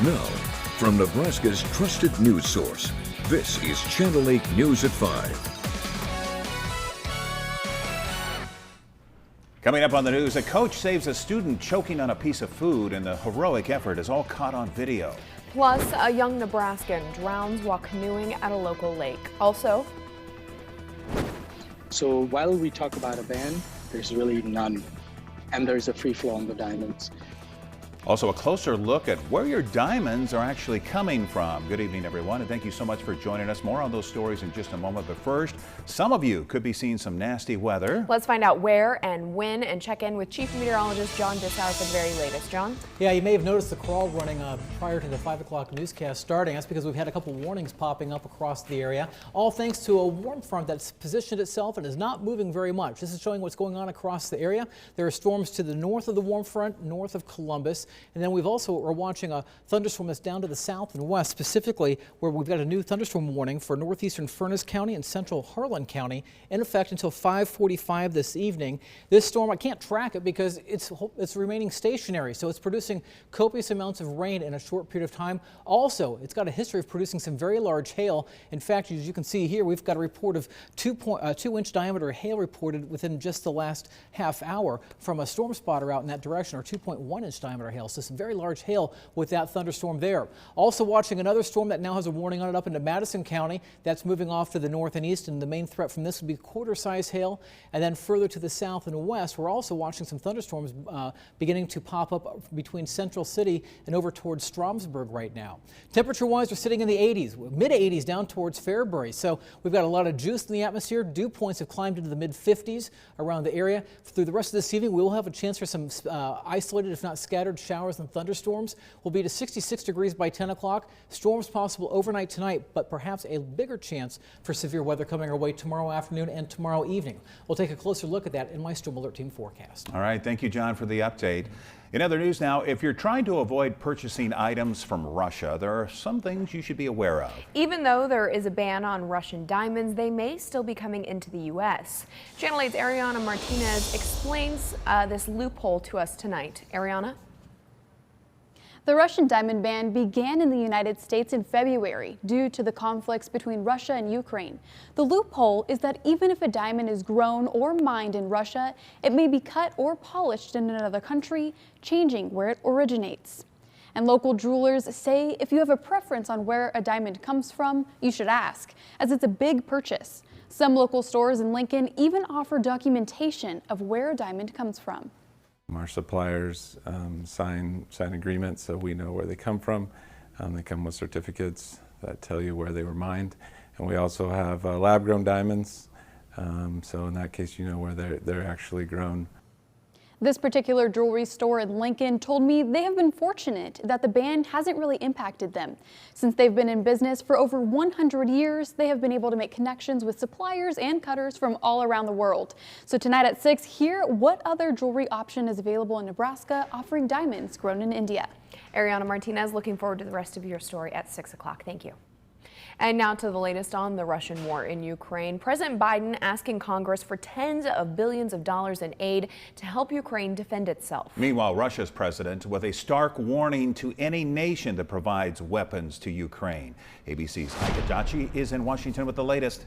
Now, from Nebraska's trusted news source, this is Channel 8 News at 5. Coming up on the news, a coach saves a student choking on a piece of food, and the heroic effort is all caught on video. Plus, a young Nebraskan drowns while canoeing at a local lake. Also, so while we talk about a ban, there's really none. And there's a free flow on the diamonds. Also, a closer look at where your diamonds are actually coming from. Good evening, everyone, and thank you so much for joining us. More on those stories in just a moment. But first, some of you could be seeing some nasty weather. Let's find out where and when and check in with Chief Meteorologist John Dissauer for the very latest. John? Yeah, you may have noticed the crawl running prior to the 5 o'clock newscast starting. That's because we've had a couple warnings popping up across the area, all thanks to a warm front that's positioned itself and is not moving very much. This is showing what's going on across the area. There are storms to the north of the warm front, north of Columbus. And then we've also are watching a thunderstorm that's down to the south and west, specifically where we've got a new thunderstorm warning for northeastern Furness County and central Harlan County in effect until 5:45 this evening. This storm, I can't track it because it's remaining stationary, so it's producing copious amounts of rain in a short period of time. Also, it's got a history of producing some very large hail. In fact, as you can see here, we've got a report of 2-inch diameter hail reported within just the last half hour from a storm spotter out in that direction, or 2.1-inch diameter hail. So some very large hail with that thunderstorm there. Also watching another storm that now has a warning on it up into Madison County. That's moving off to the north and east, and the main threat from this would be quarter-size hail. And then further to the south and west, we're also watching some thunderstorms beginning to pop up between Central City and over towards Stromsburg right now. Temperature-wise, we're sitting in the 80s, mid-80s down towards Fairbury. So we've got a lot of juice in the atmosphere. Dew points have climbed into the mid-50s around the area. Through the rest of this evening, we will have a chance for some isolated, if not scattered, showers and thunderstorms. Will be to 66 degrees by 10 o'clock. Storms possible overnight tonight, but perhaps a bigger chance for severe weather coming our way tomorrow afternoon and tomorrow evening. We'll take a closer look at that in my Storm Alert Team forecast. All right, thank you, John, for the update. In other news now, if you're trying to avoid purchasing items from Russia, there are some things you should be aware of. Even though there is a ban on Russian diamonds, they may still be coming into the U.S. Channel 8's Ariana Martinez explains this loophole to us tonight. Ariana? The Russian diamond ban began in the United States in February due to the conflicts between Russia and Ukraine. The loophole is that even if a diamond is grown or mined in Russia, it may be cut or polished in another country, changing where it originates. And local jewelers say if you have a preference on where a diamond comes from, you should ask, as it's a big purchase. Some local stores in Lincoln even offer documentation of where a diamond comes from. Our suppliers sign agreements so we know where they come from. They come with certificates that tell you where they were mined. And we also have lab-grown diamonds, so in that case you know where they're actually grown. This particular jewelry store in Lincoln told me they have been fortunate that the ban hasn't really impacted them. Since they've been in business for over 100 years, they have been able to make connections with suppliers and cutters from all around the world. So tonight at 6, hear what other jewelry option is available in Nebraska offering diamonds grown in India. Ariana Martinez, looking forward to the rest of your story at 6 o'clock. Thank you. And now to the latest on the Russian war in Ukraine. President Biden asking Congress for tens of billions of dollars in aid to help Ukraine defend itself. Meanwhile, Russia's president with a stark warning to any nation that provides weapons to Ukraine. ABC's Heike Dachi is in Washington with the latest.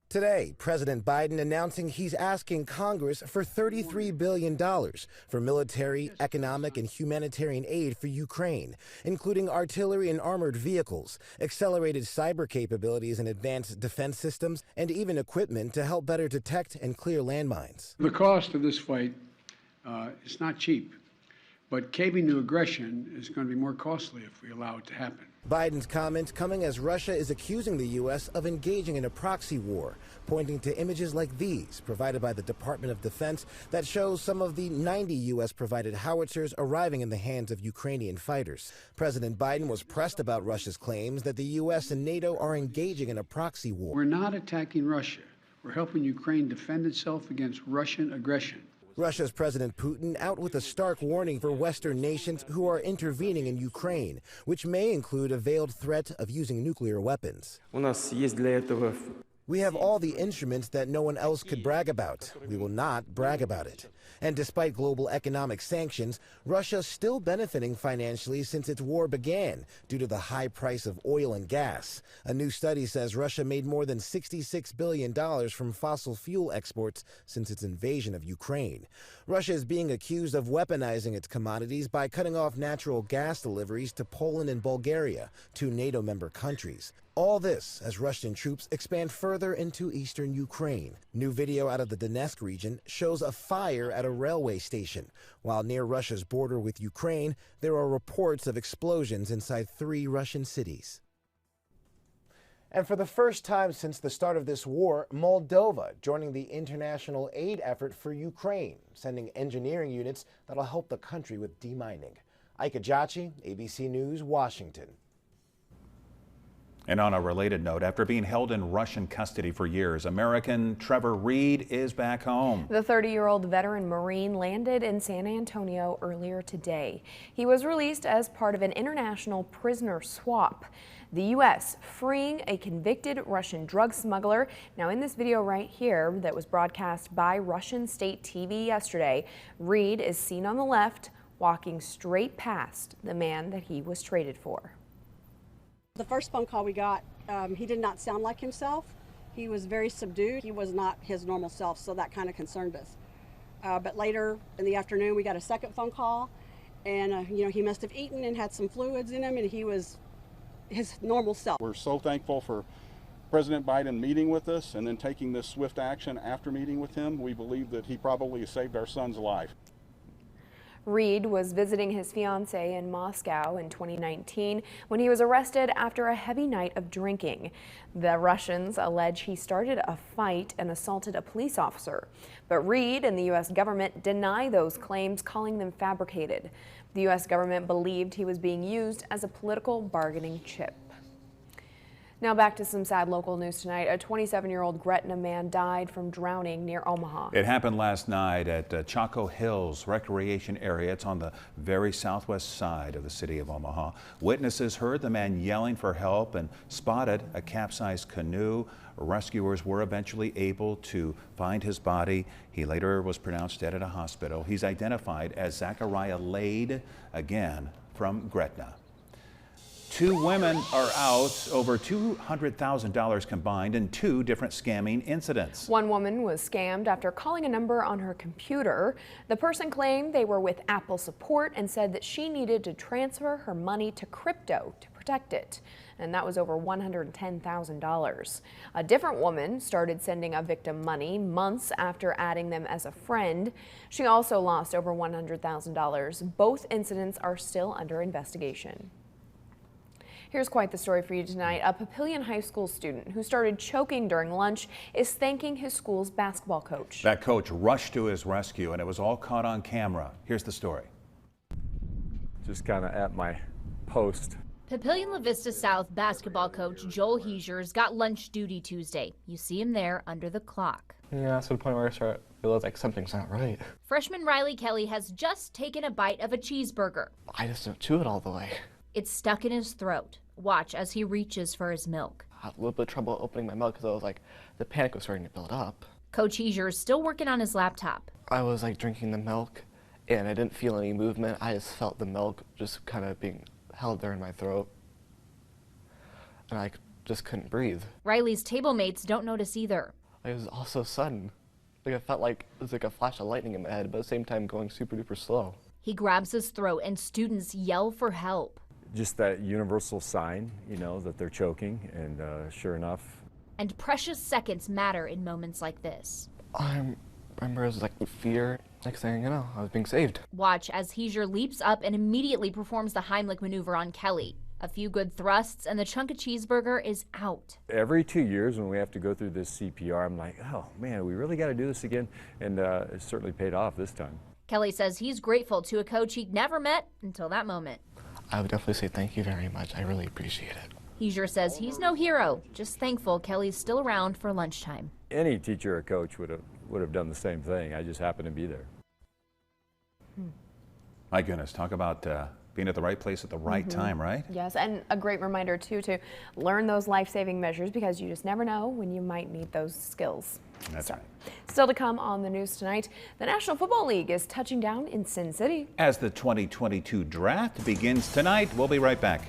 Today, President Biden announcing he's asking Congress for $33 billion for military, economic, and humanitarian aid for Ukraine, including artillery and armored vehicles, accelerated cyber capabilities and advanced defense systems, and even equipment to help better detect and clear landmines. The cost of this fight is not cheap, but caving to aggression is going to be more costly if we allow it to happen. Biden's comments coming as Russia is accusing the U.S. of engaging in a proxy war, pointing to images like these provided by the Department of Defense that shows some of the 90 U.S.-provided howitzers arriving in the hands of Ukrainian fighters. President Biden was pressed about Russia's claims that the U.S. and NATO are engaging in a proxy war. We're not attacking Russia. We're helping Ukraine defend itself against Russian aggression. Russia's President Putin out with a stark warning for Western nations who are intervening in Ukraine, which may include a veiled threat of using nuclear weapons. We have all the instruments that no one else could brag about. We will not brag about it. And despite global economic sanctions, Russia's still benefiting financially since its war began due to the high price of oil and gas. A new study says Russia made more than $66 billion from fossil fuel exports since its invasion of Ukraine. Russia is being accused of weaponizing its commodities by cutting off natural gas deliveries to Poland and Bulgaria, two NATO member countries. All this as Russian troops expand further into eastern Ukraine. New video out of the Donetsk region shows a fire at a railway station. While near Russia's border with Ukraine, there are reports of explosions inside 3 Russian cities. And for the first time since the start of this war, Moldova joining the international aid effort for Ukraine, sending engineering units that'll help the country with demining. Ike Ajachi, ABC News, Washington. And on a related note, after being held in Russian custody for years, American Trevor Reed is back home. The 30-year-old veteran Marine landed in San Antonio earlier today. He was released as part of an international prisoner swap. The U.S. freeing a convicted Russian drug smuggler. Now, in this video right here that was broadcast by Russian state TV yesterday, Reed is seen on the left walking straight past the man that he was traded for. The first phone call we got, he did not sound like himself. He was very subdued. He was not his normal self, so that kind of concerned us. But later in the afternoon, we got a second phone call, and he must have eaten and had some fluids in him, and he was his normal self. We're so thankful for President Biden meeting with us and then taking this swift action after meeting with him. We believe that he probably saved our son's life. Reed was visiting his fiancée in Moscow in 2019 when he was arrested after a heavy night of drinking. The Russians allege he started a fight and assaulted a police officer. But Reed and the U.S. government deny those claims, calling them fabricated. The U.S. government believed he was being used as a political bargaining chip. Now back to some sad local news tonight. A 27-year-old Gretna man died from drowning near Omaha. It happened last night at Chaco Hills Recreation Area. It's on the very southwest side of the city of Omaha. Witnesses heard the man yelling for help and spotted a capsized canoe. Rescuers were eventually able to find his body. He later was pronounced dead at a hospital. He's identified as Zachariah Lade, again from Gretna. 2 women are out, over $200,000 combined in 2 different scamming incidents. One woman was scammed after calling a number on her computer. The person claimed they were with Apple support and said that she needed to transfer her money to crypto to protect it. And that was over $110,000. A different woman started sending a victim money months after adding them as a friend. She also lost over $100,000. Both incidents are still under investigation. Here's quite the story for you tonight. A Papillion High School student who started choking during lunch is thanking his school's basketball coach. That coach rushed to his rescue, and it was all caught on camera. Here's the story. Just kind of at my post. Papillion La Vista South basketball coach Joel Heisers got lunch duty Tuesday. You see him there under the clock. Yeah, to the point where I start to realize like something's not right. Freshman Riley Kelly has just taken a bite of a cheeseburger. I just don't chew it all the way. It's stuck in his throat. Watch as he reaches for his milk. I had a little bit of trouble opening my mouth because I was like, the panic was starting to build up. Coach Heisers is still working on his laptop. I was like drinking the milk and I didn't feel any movement. I just felt the milk just kind of being held there in my throat. And I just couldn't breathe. Riley's table mates don't notice either. It was all so sudden. Like I felt like it was like a flash of lightning in my head, but at the same time going super duper slow. He grabs his throat and students yell for help. Just that universal sign, you know, that they're choking, and sure enough. And precious seconds matter in moments like this. I remember it was like fear. Next thing you know, I was being saved. Watch as Heisers leaps up and immediately performs the Heimlich maneuver on Kelly. A few good thrusts and the chunk of cheeseburger is out. Every 2 years when we have to go through this CPR, I'm like, oh man, we really got to do this again, and it certainly paid off this time. Kelly says he's grateful to a coach he'd never met until that moment. I would definitely say thank you very much. I really appreciate it. Heisers says he's no hero, just thankful Kelly's still around for lunchtime. Any teacher or coach would have done the same thing. I just happened to be there. My goodness, talk about being at the right place at the right time, right? Yes, and a great reminder too to learn those life-saving measures, because you just never know when you might need those skills. That's right. Still to come on the news tonight, the National Football League is touching down in Sin City. As the 2022 draft begins tonight, we'll be right back.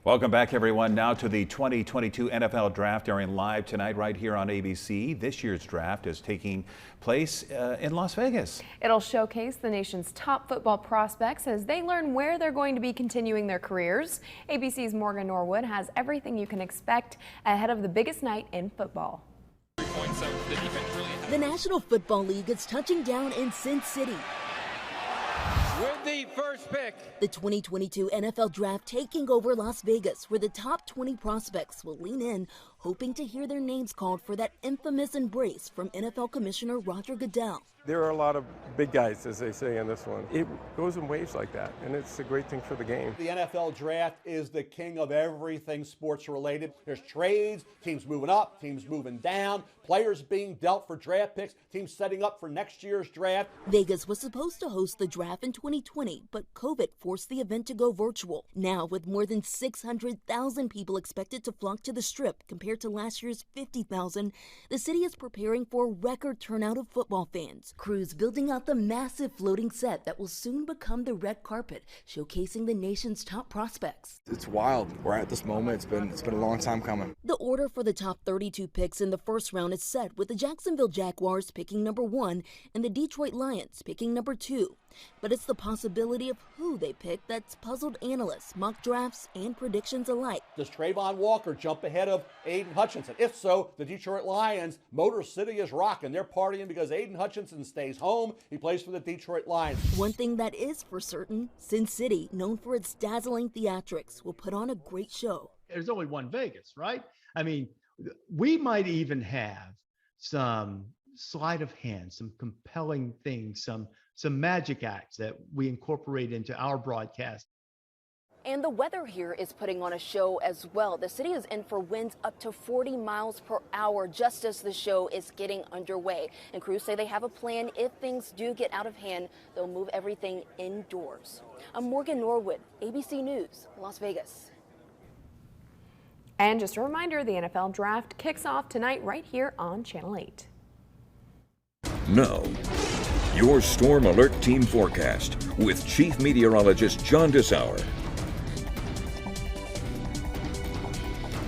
Welcome back, everyone. Now to the 2022 NFL Draft, airing live tonight right here on ABC. This year's draft is taking place in Las Vegas. It'll showcase the nation's top football prospects as they learn where they're going to be continuing their careers. ABC's Morgan Norwood has everything you can expect ahead of the biggest night in football. The National Football League is touching down in Sin City. With the first pick, the 2022 NFL Draft taking over Las Vegas, where the top 20 prospects will lean in, hoping to hear their names called for that infamous embrace from NFL Commissioner Roger Goodell. There are a lot of big guys, as they say in this one. It goes in waves like that, and it's a great thing for the game. The NFL Draft is the king of everything sports related. There's trades, teams moving up, teams moving down, players being dealt for draft picks, teams setting up for next year's draft. Vegas was supposed to host the draft in 2020, but COVID forced the event to go virtual. Now, with more than 600,000 people expected to flock to the Strip compared to last year's 50,000, the city is preparing for a record turnout of football fans. Crews building out the massive floating set that will soon become the red carpet, showcasing the nation's top prospects. It's wild. We're at this moment. It's been a long time coming. The order for the top 32 picks in the first round is set, with the Jacksonville Jaguars picking number 1 and the Detroit Lions picking number 2. But it's the possibility of who they pick that's puzzled analysts, mock drafts, and predictions alike. Does Trayvon Walker jump ahead of Aiden Hutchinson? If so, the Detroit Lions, Motor City is rocking. They're partying because Aiden Hutchinson stays home. He plays for the Detroit Lions. One thing that is for certain, Sin City, known for its dazzling theatrics, will put on a great show. There's only one Vegas, right? I mean, we might even have some sleight of hand, some compelling things, some magic acts that we incorporate into our broadcast. And the weather here is putting on a show as well. The city is in for winds up to 40 miles per hour just as the show is getting underway. And crews say they have a plan. If things do get out of hand, they'll move everything indoors. I'm Morgan Norwood, ABC News, Las Vegas. And just a reminder, the NFL Draft kicks off tonight right here on Channel 8. Now, your Storm Alert Team forecast with Chief Meteorologist John Dessauer.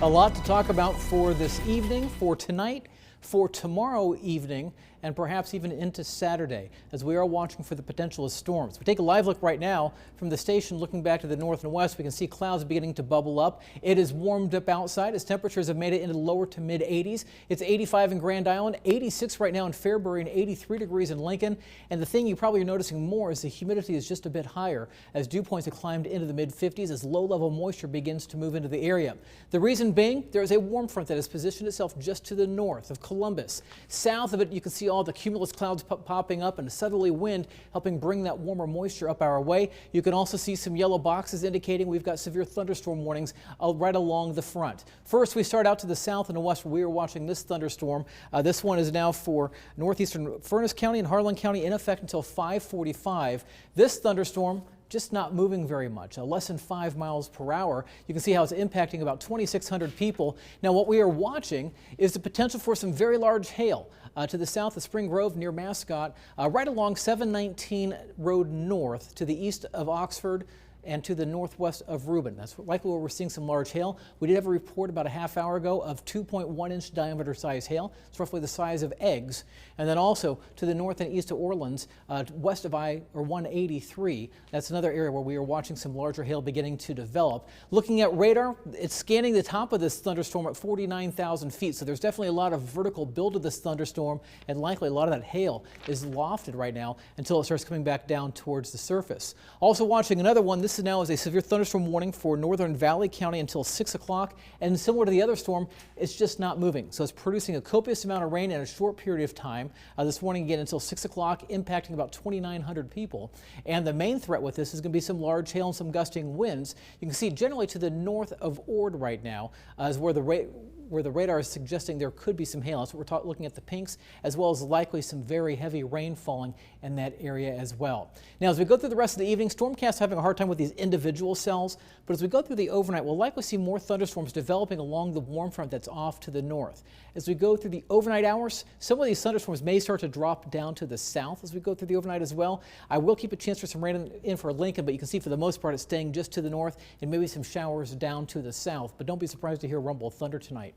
A lot to talk about for this evening, for tonight, for tomorrow evening, and perhaps even into Saturday, as we are watching for the potential of storms. We take a live look right now from the station looking back to the north and west. We can see clouds beginning to bubble up. It is warmed up outside as temperatures have made it into the lower to mid 80s. It's 85 in Grand Island, 86 right now in Fairbury, and 83 degrees in Lincoln. And the thing you probably are noticing more is the humidity is just a bit higher as dew points have climbed into the mid 50s as low level moisture begins to move into the area. The reason being, there is a warm front that has positioned itself just to the north of Columbus. South of it, you can see all the cumulus clouds popping up and a southerly wind helping bring that warmer moisture up our way. You can also see some yellow boxes indicating we've got severe thunderstorm warnings right along the front. First, we start out to the south and the west where we are watching this thunderstorm. This one is now for northeastern Furnace County and Harlan County in effect until 5:45. This thunderstorm just not moving very much, less than 5 miles per hour. You can see how it's impacting about 2,600 people. Now, what we are watching is the potential for some very large hail to the south of Spring Grove near Mascot, right along 719 Road North to the east of Oxford and to the northwest of Reuben. That's likely where we're seeing some large hail. We did have a report about a half hour ago of 2.1-inch diameter size hail. It's roughly the size of eggs. And then also to the north and east of Orleans, west of I-183. That's another area where we are watching some larger hail beginning to develop. Looking at radar, it's scanning the top of this thunderstorm at 49,000 feet. So there's definitely a lot of vertical build of this thunderstorm, and likely a lot of that hail is lofted right now until it starts coming back down towards the surface. Also watching another one. This now is a severe thunderstorm warning for northern Valley County until 6 o'clock, and similar to the other storm, it's just not moving. So it's producing a copious amount of rain in a short period of time. This morning again until 6 o'clock, impacting about 2,900 people. And the main threat with this is going to be some large hail and some gusting winds. You can see generally to the north of Ord right now is where the radar is suggesting there could be some hail. That's what we're looking at the pinks, as well as likely some very heavy rain falling in that area as well. Now, as we go through the rest of the evening, Stormcast having a hard time with these individual cells, but as we go through the overnight, we'll likely see more thunderstorms developing along the warm front that's off to the north. As we go through the overnight hours, some of these thunderstorms may start to drop down to the south as we go through the overnight as well. I will keep a chance for some rain in for Lincoln, but you can see for the most part it's staying just to the north and maybe some showers down to the south. But don't be surprised to hear rumble of thunder tonight.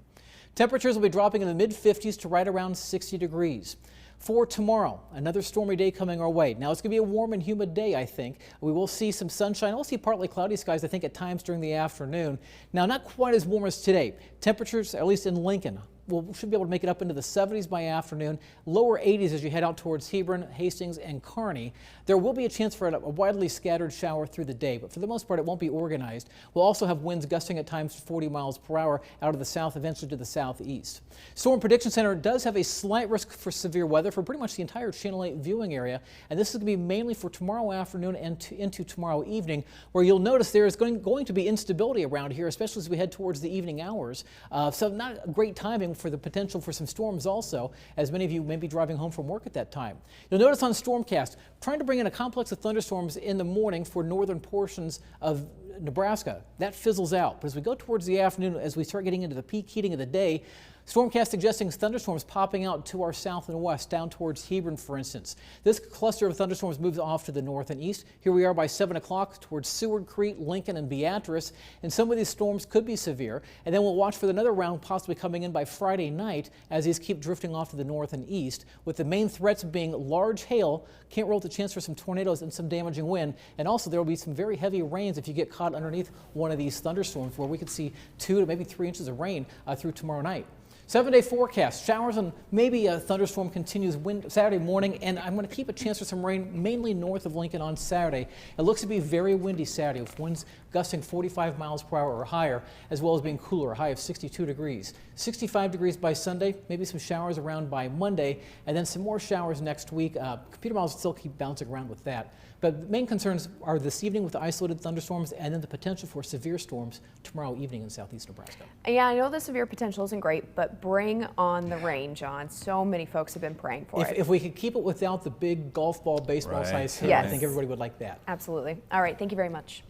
Temperatures will be dropping in the mid-50s to right around 60 degrees. For tomorrow, another stormy day coming our way. Now, it's going to be a warm and humid day, I think. We will see some sunshine. We'll see partly cloudy skies, I think, at times during the afternoon. Now, not quite as warm as today. Temperatures, at least in Lincoln, we should be able to make it up into the 70s by afternoon, lower 80s as you head out towards Hebron, Hastings, and Kearney. There will be a chance for a widely scattered shower through the day, but for the most part, it won't be organized. We'll also have winds gusting at times 40 miles per hour out of the south, eventually to the southeast. Storm Prediction Center does have a slight risk for severe weather for pretty much the entire Channel 8 viewing area, and this is going to be mainly for tomorrow afternoon and into tomorrow evening, where you'll notice there is going to be instability around here, especially as we head towards the evening hours. So not great timing for the potential for some storms also, as many of you may be driving home from work at that time. You'll notice on Stormcast, trying to bring in a complex of thunderstorms in the morning for northern portions of Nebraska. That fizzles out. But as we go towards the afternoon, as we start getting into the peak heating of the day, Stormcast suggesting thunderstorms popping out to our south and west, down towards Hebron, for instance. This cluster of thunderstorms moves off to the north and east. Here we are by 7 o'clock towards Seward, Crete, Lincoln, and Beatrice. And some of these storms could be severe. And then we'll watch for another round possibly coming in by Friday night as these keep drifting off to the north and east, with the main threats being large hail. Can't rule out the chance for some tornadoes and some damaging wind. And also there will be some very heavy rains if you get caught underneath one of these thunderstorms, where we could see 2 to maybe 3 inches of rain through tomorrow night. 7-day forecast. Showers and maybe a thunderstorm continues Saturday morning, and I'm going to keep a chance for some rain mainly north of Lincoln on Saturday. It looks to be very windy Saturday, with winds gusting 45 miles per hour or higher, as well as being cooler, a high of 62 degrees. 65 degrees by Sunday, maybe some showers around by Monday, and then some more showers next week. Computer models still keep bouncing around with that. But the main concerns are this evening with the isolated thunderstorms, and then the potential for severe storms tomorrow evening in southeast Nebraska. Yeah, I know the severe potential isn't great, but bring on the rain, John. So many folks have been praying for it. If we could keep it without the big golf ball, baseball size hail, yes. I think everybody would like that. Absolutely. All right, thank you very much.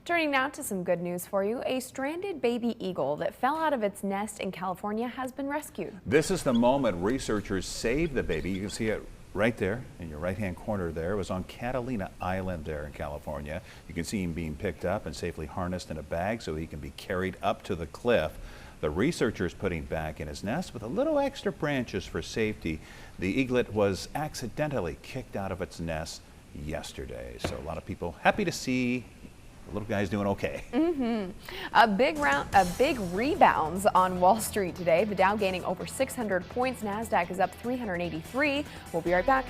Turning now to some good news for you. A stranded baby eagle that fell out of its nest in California has been rescued. This is the moment researchers saved the baby. You can see it right there in your right-hand corner there. It was on Catalina Island there in California. You can see him being picked up and safely harnessed in a bag so he can be carried up to the cliff. The researchers put him back in his nest with a little extra branches for safety. The eaglet was accidentally kicked out of its nest yesterday. So a lot of people happy to see the little guy's doing okay. A big rebounds on Wall Street today. The Dow gaining over 600 points. NASDAQ is up 383. We'll be right back.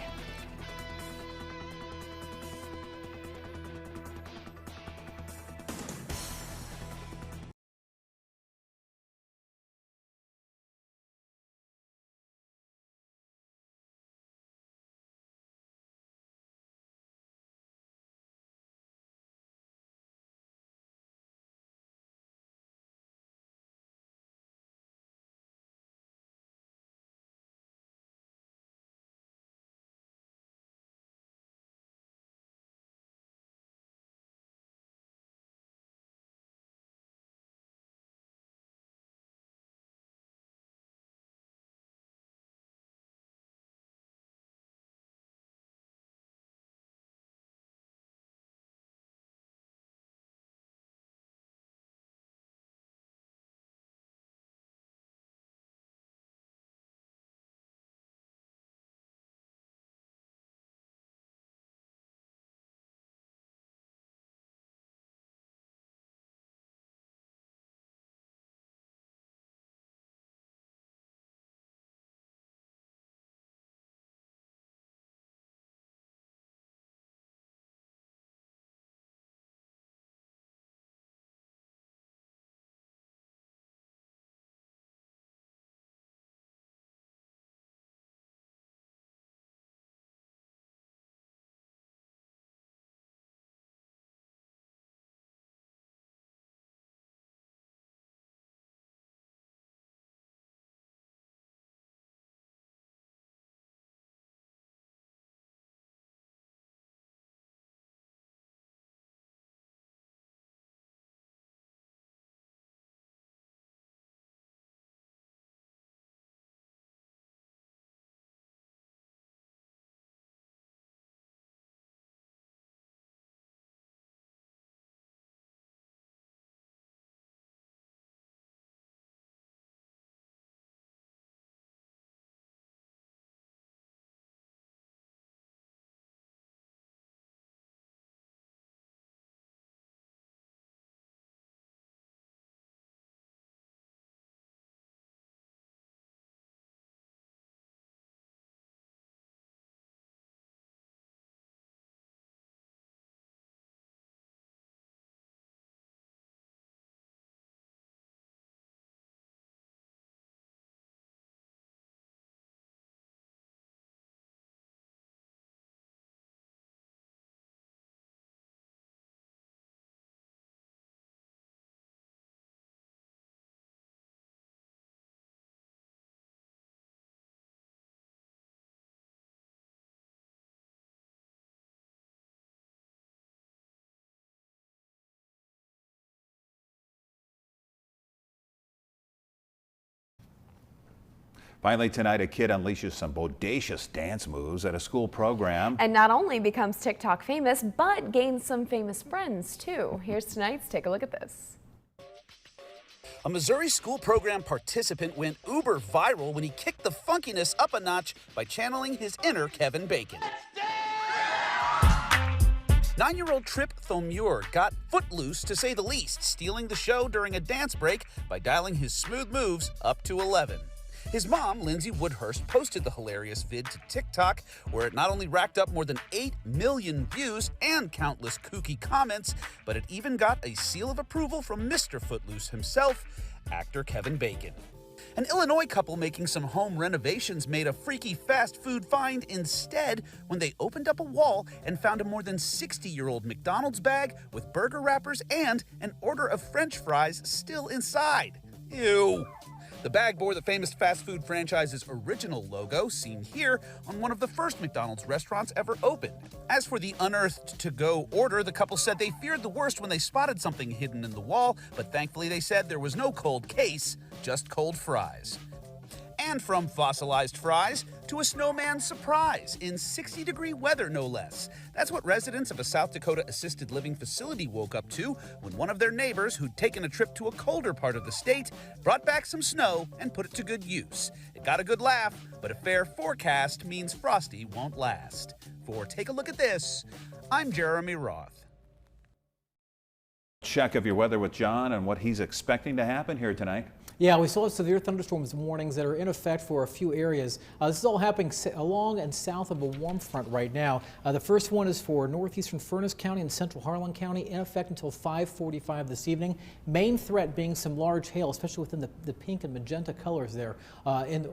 Finally tonight, a kid unleashes some bodacious dance moves at a school program. And not only becomes TikTok famous, but gains some famous friends too. Here's tonight's Take a Look at This. A Missouri school program participant went uber viral when he kicked the funkiness up a notch by channeling his inner Kevin Bacon. 9-year-old Trip Thomure got footloose, to say the least, stealing the show during a dance break by dialing his smooth moves up to 11. His mom, Lindsay Woodhurst, posted the hilarious vid to TikTok, where it not only racked up more than 8 million views and countless kooky comments, but it even got a seal of approval from Mr. Footloose himself, actor Kevin Bacon. An Illinois couple making some home renovations made a freaky fast food find instead when they opened up a wall and found a more than 60-year-old McDonald's bag with burger wrappers and an order of French fries still inside. Ew. The bag bore the famous fast food franchise's original logo, seen here on one of the first McDonald's restaurants ever opened. As for the unearthed to-go order, the couple said they feared the worst when they spotted something hidden in the wall, but thankfully they said there was no cold case, just cold fries. And from fossilized fries to a snowman surprise in 60-degree weather, no less. That's what residents of a South Dakota assisted living facility woke up to when one of their neighbors, who'd taken a trip to a colder part of the state, brought back some snow and put it to good use. It got a good laugh, but a fair forecast means frosty won't last. For Take a Look at This, I'm Jeremy Roth. Check of your weather with John and what he's expecting to happen here tonight. Yeah, we still have severe thunderstorms warnings that are in effect for a few areas. This is all happening along and south of a warm front right now. The first one is for northeastern Furnace County and central Harlan County, in effect until 5:45 this evening. Main threat being some large hail, especially within the pink and magenta colors there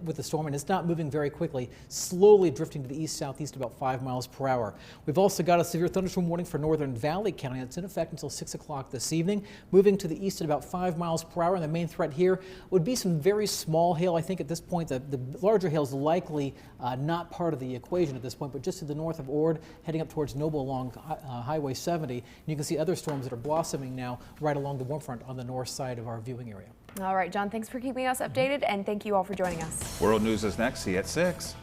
with the storm, and it's not moving very quickly, slowly drifting to the east-southeast about 5 miles per hour. We've also got a severe thunderstorm warning for northern Valley County. That's in effect until 6 o'clock this evening, moving to the east at about 5 miles per hour, and the main threat here would be some very small hail. I think at this point the larger hail is likely not part of the equation at this point, but just to the north of Ord, heading up towards Noble along Highway 70. And you can see other storms that are blossoming now right along the warm front on the north side of our viewing area. All right, John, thanks for keeping us updated, and thank you all for joining us. World News is next. See you at 6.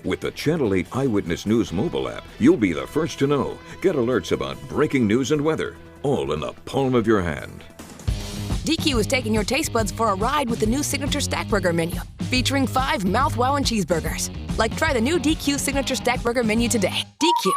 With the Channel 8 Eyewitness News mobile app, you'll be the first to know. Get alerts about breaking news and weather, all in the palm of your hand. DQ is taking your taste buds for a ride with the new Signature Stack Burger menu, featuring 5 mouth-wowing cheeseburgers. Like, try the new DQ Signature Stack Burger menu today. DQ.